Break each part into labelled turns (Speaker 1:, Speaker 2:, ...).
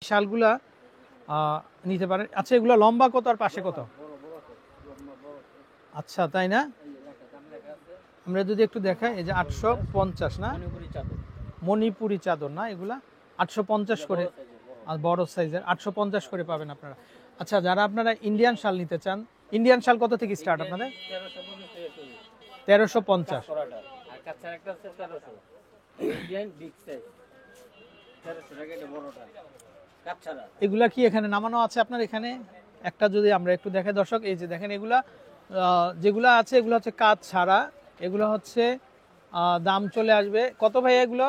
Speaker 1: শালগুলা নিতে পারেন। আচ্ছা, এগুলো লম্বা কত আর পাশে কত? আচ্ছা, তাই না? আমরা যদি একটু দেখাই, এই যে 850 না, মণিপুরি চাদর না, এগুলা 850 করে, আর বড় সাইজের 850 করে পাবেন আপনারা। আচ্ছা, যারা আপনারা ইন্ডিয়ান শাল নিতে চান, ইন্ডিয়ান শাল কত থেকে স্টার্ট আপনাদের? 1350। এগুলা কি এখানে নামানো আছে আপনার? এখানে একটা যদি আমরা একটু দেখাই দর্শক, এই যে দেখেন এগুলা যেগুলা আছে এগুলো হচ্ছে কাজ ছাড়া, এগুলো হচ্ছে দাম চলে আসবে কত ভাই এগুলো?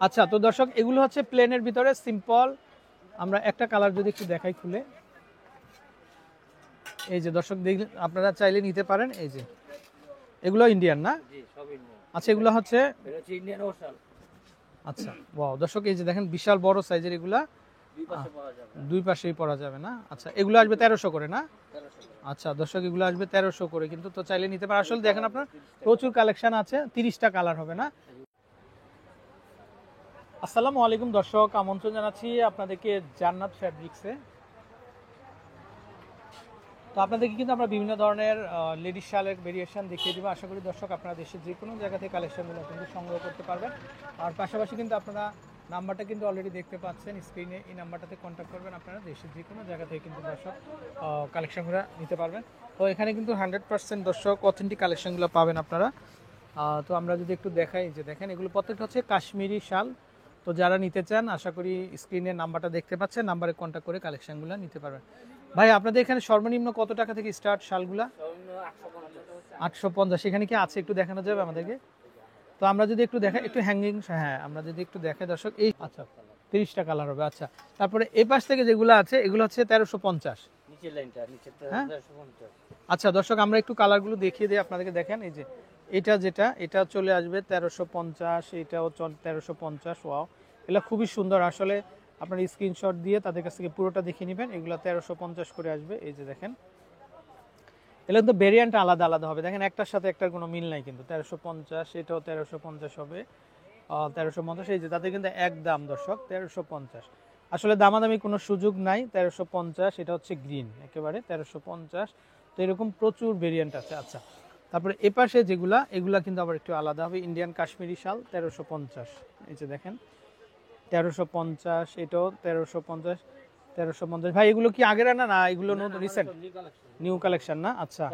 Speaker 1: আচ্ছা, তো দর্শক এগুলো হচ্ছে প্লেনের ভিতরে সিম্পল। আমরা একটা কালার যদি একটু দেখাই খুলে, এই যে দর্শক দেখলেন, আপনারা চাইলে নিতে পারেন। এই যে এগুলো ইন্ডিয়ান না? আচ্ছা, এগুলো হচ্ছে ইন্ডিয়ান ওশাল। আচ্ছা, ওয়াও দর্শক, এই যে দেখেন বিশাল বড় সাইজের, এগুলা দুই পাশেই পরা যাবে না? আচ্ছা, এগুলো আসবে 1300 করে না? আচ্ছা দর্শক, এগুলো আসবে 1300 করে কিন্তু, তো চাইলে নিতে পারেন। আসলে দেখেন আপনার প্রচুর কালেকশন আছে, 30টা কালার হবে না? আসসালামু আলাইকুম দর্শক, আমন্ত্রণ জানাচ্ছি আপনাদেরকে জান্নাত ফ্যাব্রিক্সে। তো আপনাদেরকে কিন্তু আমরা বিভিন্ন ধরনের লেডিস শালের ভেরিয়েশন দেখিয়ে দিব। আশা করি দর্শক আপনারা দেশের যে কোনো জায়গা থেকে কালেকশনগুলো কিন্তু সংগ্রহ করতে পারবেন। আর পাশাপাশি কিন্তু আপনারা নাম্বারটা কিন্তু অলরেডি দেখতে পাচ্ছেন স্ক্রিনে, এই নাম্বারটাতে কন্ট্যাক্ট করবেন, আপনারা দেশের যে কোনো জায়গা থেকে কিন্তু দর্শক কালেকশনগুলো নিতে পারবেন। তো এখানে কিন্তু 100% দর্শক অথেন্টিক কালেকশনগুলো পাবেন আপনারা। তো আমরা যদি একটু দেখাই, যে দেখেন এগুলো প্রত্যেকটা হচ্ছে কাশ্মীরি শাল। তো যারা নিতে চান, আশা করি স্ক্রিনের নাম্বারটা দেখতে পাচ্ছেন, নাম্বারে কন্ট্যাক্ট করে কালেকশনগুলো নিতে পারবেন। ভাই, আপনাদের এখানে সর্বনিম্ন কত টাকা থেকে স্টার্ট শালগুলা? 850। এখানে কি আছে একটু দেখানো যাবে আমাদেরকে? তো আমরা যদি একটু দেখাই, একটু হ্যাঙ্গিং, হ্যাঁ আমরা যদি একটু দেখাই দর্শক, এই আচ্ছা 30টা কালার হবে। আচ্ছা, তারপরে এই পাশ থেকে যেগুলো আছে এগুলো হচ্ছে 1350। হ্যাঁ আচ্ছা দর্শক, আমরা একটু কালারগুলো দেখিয়ে দিই আপনাদেরকে। দেখেন এই যে এটা চলে আসবে 1350, এটাও 1350। ওয়াও, এগুলো খুবই সুন্দর। আসলে আপনার স্ক্রিনশট দিয়ে তাদের কাছ থেকে পুরোটা দেখে নেবেন। এগুলো 1350 করে আসবে। এই যে দেখেন, এগুলো কিন্তু ভেরিয়েন্ট আলাদা আলাদা হবে। দেখেন একটার সাথে একটার কোনো মিল নাই কিন্তু। 1350, এটাও 1350 হবে, 1350। এই যে তাদের কিন্তু এক দাম দর্শক, 1350। আসলে দামাদামি কোনো সুযোগ নাই। 1350, এটা হচ্ছে গ্রিন একেবারে 1350। তো এরকম প্রচুর ভেরিয়েন্ট আছে। আচ্ছা, তারপরে এপাশে এগুলা কিন্তু আবার একটু আলাদা হবে। ইন্ডিয়ান কাশ্মীরি শাল 1350। এই যে দেখেন 1350, এটাও 1350, 1350। ভাই, এগুলো কি আগের আনা না? এগুলো নতুন রিসেন্ট নিউ কালেকশন না? আচ্ছা,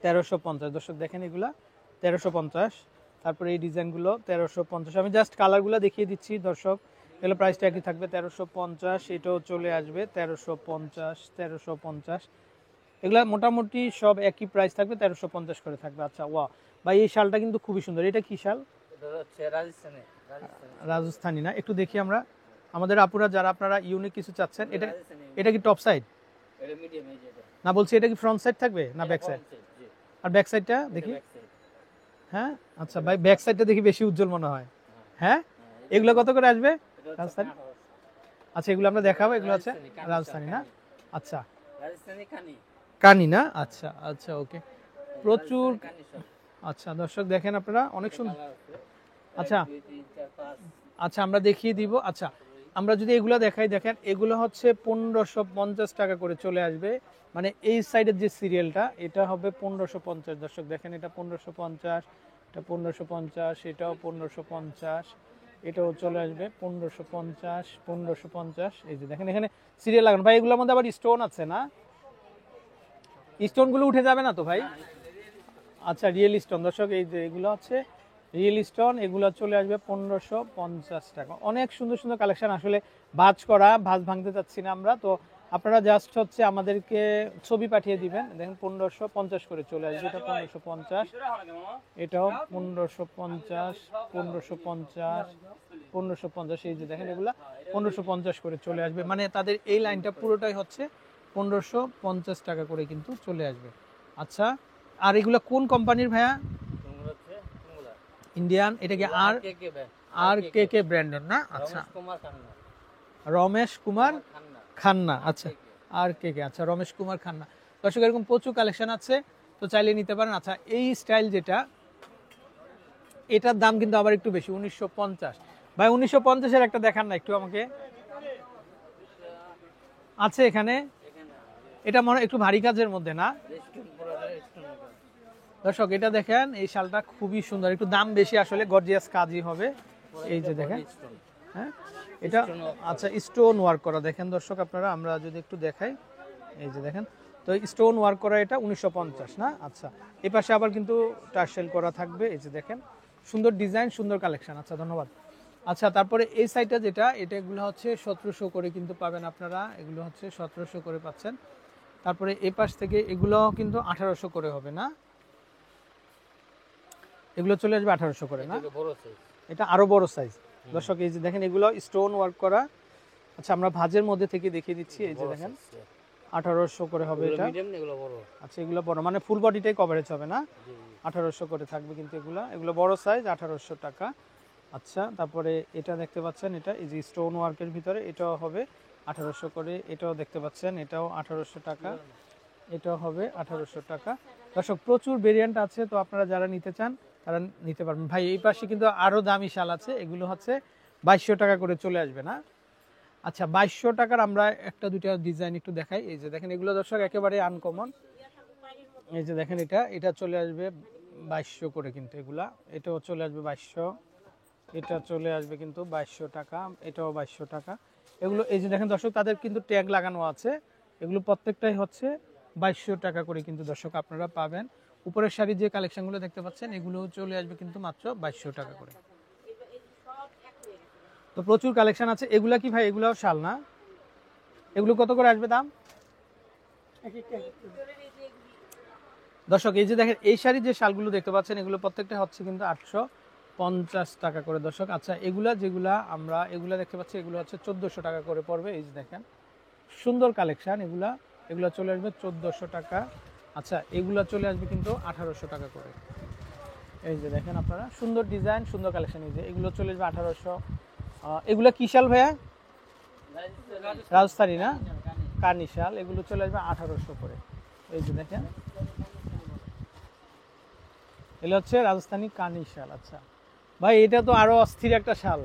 Speaker 1: 1350 দর্শক দেখেন, এগুলা 1350। তারপরে এই ডিজাইনগুলো 1350। আমি জাস্ট কালারগুলো দেখিয়ে দিচ্ছি দর্শক, এগুলো প্রাইসটা একই থাকবে 1350। এটাও চলে আসবে 1350, 1350। এগুলা মোটামুটি সব একই প্রাইস থাকবে, 1350 করে থাকবে। আচ্ছা, ওয়া ভাই, এই শালটা কিন্তু খুবই সুন্দর। এটা কি শাল? রাজস্থানি না? একটু দেখি আমরা, আমাদের আপুরা যারা আপনারা ইউনিক কিছু চাচ্ছেন। এটা কি টপ সাইড না? বলছি এটা কি ফ্রন্ট সাইড থাকবে না ব্যাক সাইড? আর ব্যাক সাইডটা দেখি। হ্যাঁ আচ্ছা ভাই, ব্যাক সাইডটা দেখি বেশি উজ্জ্বল মনে হয়। হ্যাঁ, এগুলো কত করে আসবে? রাজস্থানি। আচ্ছা, এগুলো আমরা দেখাবো। এগুলো আছে রাজস্থানি না? আচ্ছা, কানি না? আচ্ছা আচ্ছা, ওকে, প্রচুর। আচ্ছা দর্শক দেখেন আপনারা, অনেক সুন্দর। আচ্ছা আচ্ছা, আমরা দেখিয়ে দিব। আচ্ছা, আমরা যদি এগুলো দেখাই, দেখেন এগুলো হচ্ছে 1550 টাকা করে চলে আসবে। মানে এই সাইডের যে সিরিয়ালটা, এটা হবে 1550 দর্শক। দেখেন এটা 1550, এটা 1550, এটাও 1550, এটাও চলে আসবে 1550, 1550। এই যে দেখেন এখানে সিরিয়াল লাগানো। ভাই, এগুলোর মধ্যে আবার স্টোন আছে না? স্টোনগুলো উঠে যাবে না তো ভাই? আচ্ছা, রিয়েল স্টোন দর্শক, এই যে এগুলো হচ্ছে রিয়েল স্টোন, এগুলো চলে আসবে 1550 টাকা। অনেক সুন্দর সুন্দর কালেকশন। আসলে ভাঁজ ভাঙতে চাচ্ছি না আমরা, তো আপনারা জাস্ট হচ্ছে আমাদেরকে ছবি পাঠিয়ে দিবেন। দেখেন 1550 করে চলে আসবে। এটা 1550, এটাও 1550, 1550, 1550। এই যে দেখেন এগুলা 1550 করে চলে আসবে। মানে তাদের এই লাইনটা পুরোটাই হচ্ছে 1550 টাকা করে কিন্তু চলে আসবে। আচ্ছা, আর এগুলা কোন কোম্পানির ভাইয়া? ইন্ডিয়ান। এটা কি আর কে ব্র্যান্ডের না? আচ্ছা, রমেশ কুমার খান্না। আচ্ছা, আর কে, আচ্ছা রমেশ কুমার খান্না। দর্শক এরকম প্রচুর কালেকশন আছে, তো চাইলে নিতে পারেন। আচ্ছা, এই স্টাইল যেটা, এটার দাম কিন্তু আবার একটু বেশি, 1950। ভাই 1950-এর একটা দেখান না একটু আমাকে, আছে এখানে? এটা মনে হয় একটু ভারী কাজের মধ্যে না দর্শক? এটা দেখেন, এই শালটা খুবই সুন্দর, একটু দাম বেশি আসলে, গর্জিয়াস কাজই হবে। এই যে দেখেন, হ্যাঁ এটা আচ্ছা স্টোন ওয়ার্ক করা, দেখেন দর্শক আপনারা, আমরা যদি একটু দেখাই, এই যে দেখেন, তো স্টোন ওয়ার্ক করা, এটা 1950 না? আচ্ছা, এই পাশে আবার কিন্তু টার্সেল করা থাকবে, এই যে দেখেন, সুন্দর ডিজাইন, সুন্দর কালেকশন। আচ্ছা ধন্যবাদ। আচ্ছা, তারপরে এই সাইডটা যেটা, এটা এগুলো হচ্ছে 1700 করে কিন্তু পাবেন আপনারা, এগুলো হচ্ছে 1700 করে পাচ্ছেন। তারপরে এই পাশ থেকে এগুলো কিন্তু 1800 করে হবে না? এগুলো চলে আসবে 1800 করে না? এটা আরো বড় সাইজ দর্শক। এই যে দেখেন, এগুলো স্টোন ওয়ার্ক করা। আচ্ছা, আমরা ভাঁজের মধ্যে থেকে দেখিয়ে দিচ্ছি, এই যে দেখেন 1800 করে হবে এটা। আচ্ছা, এগুলো বড়, মানে ফুল বডিটাই কভারেজ হবে না? 1800 করে থাকবে কিন্তু এগুলো বড় সাইজ, 1800 টাকা। আচ্ছা, তারপরে এটা দেখতে পাচ্ছেন, এটা এই যে স্টোন ওয়ার্কের ভিতরে, এটাও হবে 1800 করে। এটাও দেখতে পাচ্ছেন, এটাও 1800 টাকা, এটাও হবে 1800 টাকা। দর্শক, প্রচুর ভেরিয়েন্ট আছে, তো আপনারা যারা নিতে চান তারা নিতে পারবেন। ভাই এই পাশে কিন্তু আরো দামি শাল আছে, এগুলো হচ্ছে 2200 টাকা করে চলে আসবে না? আচ্ছা, 2200 টাকার আমরা একটা দুইটা ডিজাইন একটু দেখাই। এই যে দেখেন, এগুলো দর্শক একেবারে আনকমন। এই যে দেখেন, এটা চলে আসবে 2200 করে কিন্তু এগুলা, এটাও চলে আসবে 2200, এটা চলে আসবে কিন্তু 2200 টাকা, এটাও 2200 টাকা। এগুলো এই যে দেখেন দর্শক, তাদের কিন্তু ট্যাগ লাগানো আছে, এগুলো প্রত্যেকটাই হচ্ছে 2200 টাকা করে কিন্তু দর্শক আপনারা পাবেন। উপরের শাড়ির যে কালেকশনগুলো দেখতে পাচ্ছেন, এগুলো চলে আসবে কিন্তু মাত্র 2200 টাকা করে। তো প্রচুর কালেকশন আছে। এগুলা কি ভাই, এগুলাও শাল না? এগুলো কত করে আসবে দাম দর্শক? এই যে দেখেন, এই শাড়ির যে শালগুলো দেখতে পাচ্ছেন, এগুলো প্রত্যেকটা হচ্ছে কিন্তু 850 টাকা করে দর্শক। আচ্ছা, এগুলা দেখতে পাচ্ছি, এগুলো হচ্ছে 1400 টাকা করে পড়বে। এই যে দেখেন, সুন্দর কালেকশন, এগুলা চলে আসবে 1400 টাকা। আচ্ছা, এগুলা চলে আসবে কিন্তু 1800 টাকা করে। এই যে দেখেন আপনারা, সুন্দর ডিজাইন, সুন্দর কালেকশন। এই যে এগুলো চলে আসবে 1800। এগুলা কি শাল ভাইয়া? রাজস্থানী না? কানি শাল। এগুলো চলে আসবে 1800 করে। এই যে দেখেন, এগুলো হচ্ছে রাজস্থানী কানি শাল। আচ্ছা ভাই, এটা তো আরো অস্থির একটা শাল।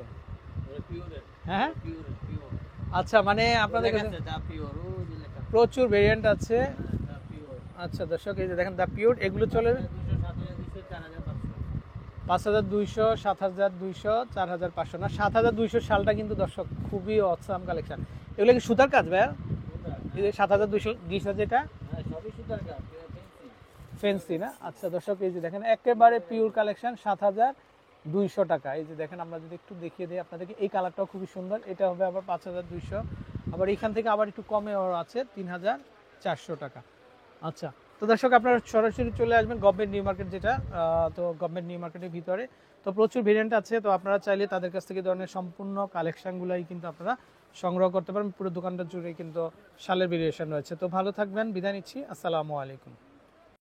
Speaker 1: হ্যাঁ, আচ্ছা, মানে আপনাদের কাছে প্রচুর ভেরিয়েন্ট আছে। আচ্ছা দর্শক, এই যে দেখেন দা পিওর, এগুলো চলে 5200, 7200, 4500 না? 7200 শালটা কিন্তু দর্শক খুবই অসাম কালেকশন। এগুলো কি সুতার কাজ ভাইয়া? এই যে 7200 গিসা যেটা, ফেন্সি না? আচ্ছা দর্শক, এই যে দেখেন একেবারে পিওর কালেকশন, 7200 টাকা। এই যে দেখেন, আমরা যদি একটু দেখিয়ে দিই আপনাদেরকে, এই কালারটাও খুবই সুন্দর, এটা হবে আবার 5200। আবার এখান থেকে আবার একটু কমে আছে 3400 টাকা। আচ্ছা, তো দর্শক আপনারা সরাসরি চলে আসবেন গভর্নমেন্ট নিউ মার্কেট, যেটা তো গভর্নমেন্ট নিউ মার্কেটের ভিতরে। তো প্রচুর ভেরিয়েন্ট আছে, তো আপনারা চাইলে তাদের কাছ থেকে ধরনের সম্পূর্ণ কালেকশনগুলাই কিন্তু আপনারা সংগ্রহ করতে পারেন। পুরো দোকানটা জুড়ে কিন্তু শালের ভেরিয়েশন রয়েছে। তো ভালো থাকবেন, বিদায় নিচ্ছি, আসসালামু আলাইকুম।